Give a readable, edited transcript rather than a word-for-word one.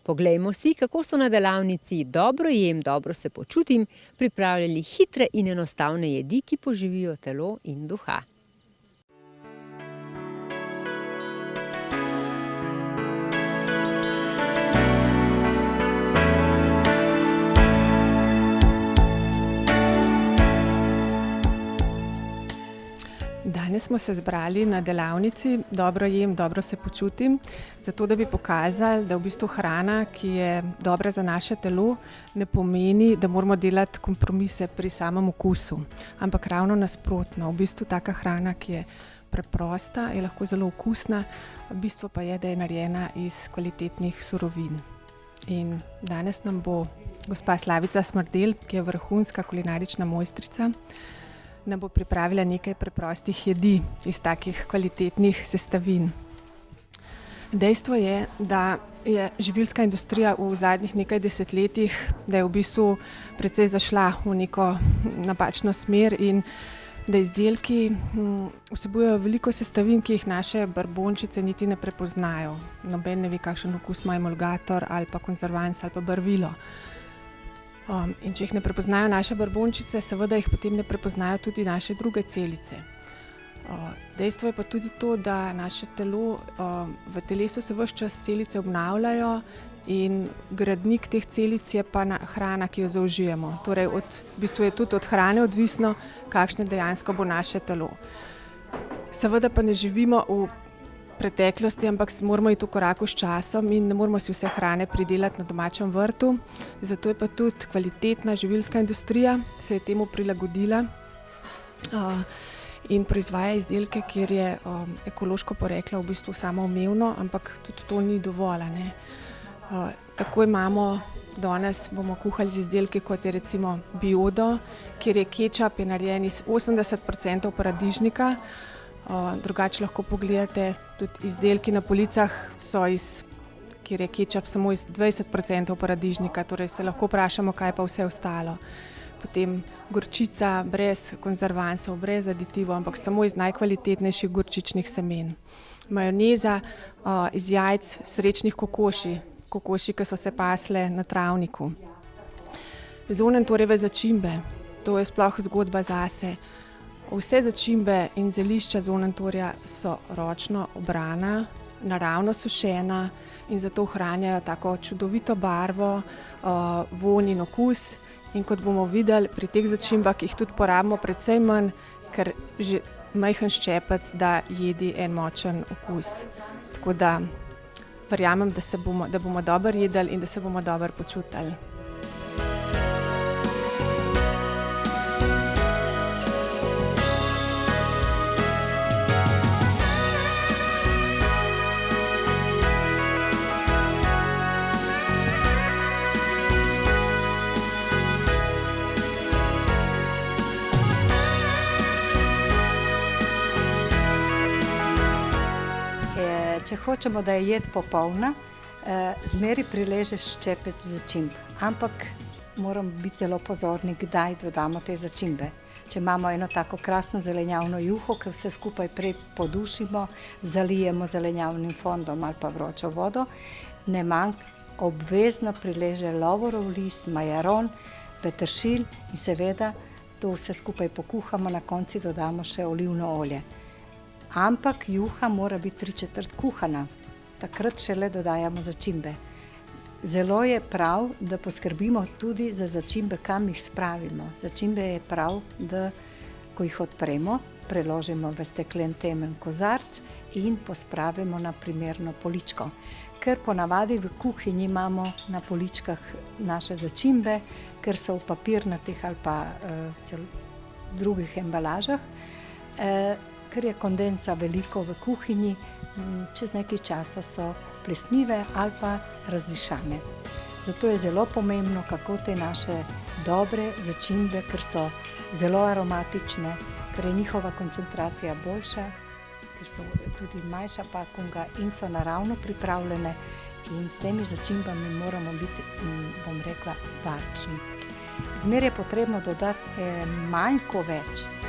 Poglejmo si, kako so na delavnici Dobro jem, dobro se počutim pripravljali hitre in enostavne jedi, ki poživijo telo in duha. Danes smo se zbrali na delavnici Dobro jem, dobro se počutim, zato da bi pokazali, da v bistvu hrana, ki je dobra za naše telo, ne pomeni, da moramo delati kompromise pri samem okusu, ampak ravno nasprotno. V bistvu taka hrana, ki je preprosta, je lahko zelo okusna, bistvo pa je, da je narejena iz kvalitetnih surovin. In danes nam bo gospa Slavica Smrdelj, ki je vrhunska kulinarična mojstrica, nam bo pripravila nekaj preprostih jedi iz takih kvalitetnih sestavin. Dejstvo je, da je živilska industrija v zadnjih nekaj desetletjih, da je v bistvu precej zašla v neko napačno smer in da izdelki vsebujejo veliko sestavin, ki jih naše brbončice niti ne prepoznajo. Noben ne ve, kakšen okus ima emulgator ali pa konzervans ali pa barvilo. In če jih ne prepoznajo naše brbončice, seveda jih potem ne prepoznajo tudi naše druge celice. Dejstvo je pa tudi to, da naše telo, v telesu se ves čas celice obnavljajo in gradnik teh celic je pa hrana, ki jo zaužijemo. Torej, v bistvu je tudi od hrane odvisno, kakšno dejansko bo naše telo. Seveda pa ne živimo v preteklosti, ampak moramo iti v koraku s časom in ne moramo si vse hrane pridelati na domačem vrtu. Zato je pa tudi kvalitetna živilska industrija se je temu prilagodila in proizvaja izdelke, kjer je ekološko poreklo v bistvu samoumevno, ampak tudi to ni dovolj, ne. Tako imamo, danes bomo kuhali z izdelki, kot je recimo Biodo, kjer je kečap narejen iz 80% paradižnika. Drugače lahko pogledate, tudi izdelki na policah so kjer je kečap samo iz 20% paradižnika, torej se lahko vprašamo, kaj pa vse ostalo. Potem gorčica brez konzervansov, brez aditivov, ampak samo iz najkvalitetnejših gorčičnih semen. Majoneza iz jajc srečnih kokoši, ki so se pasle na travniku. Zonantorjeve začimbe, to je sploh zgodba zase. Vse začimbe in zelišča Zonnantorja so ročno obrana, naravno sušena in zato ohranjajo tako čudovito barvo, vonj in okus. In kot bomo videli, pri teh začimbah jih tudi porabimo precej manj, ker že majhen ščepec da jedi en močen okus. Tako da verjamem, da bomo dobro jedli in da se bomo dobro počutili. Če hočemo, da je jed popolna, zmeraj priležeš ščepec začimb, ampak moramo biti zelo pozorni, kdaj dodamo te začimbe. Če imamo eno tako krasno zelenjavno juho, ki vse skupaj prej podušimo, zalijemo zelenjavnim fondom ali pa vročo vodo, ne manjka, obvezno prileže lovorov list, majaron, peteršilj in seveda to vse skupaj pokuhamo, na koncu dodamo še olivno olje. Ampak juha mora biti 3/4 kuhana, takrat šele dodajamo začimbe. Zelo je prav, da poskrbimo tudi za začimbe, kam jih spravimo. Začimbe je prav, da ko jih odpremo, preložimo v steklen temen kozarc in pospravimo na primerno poličko. Ker ponavadi v kuhinji imamo na poličkah naše začimbe, ker so v papirnatih ali pa drugih embalažah, ker je kondensa veliko v kuhinji, čez nekaj časa so plesnive ali pa razdišane. Zato je zelo pomembno, kako te naše dobre začimbe, ker so zelo aromatične, ker je njihova koncentracija boljša, ker so tudi manjša pakunga in so naravno pripravljene in s temi začimbami moramo biti, bom rekla, varčni. Zmeraj je potrebno dodati manj ko več.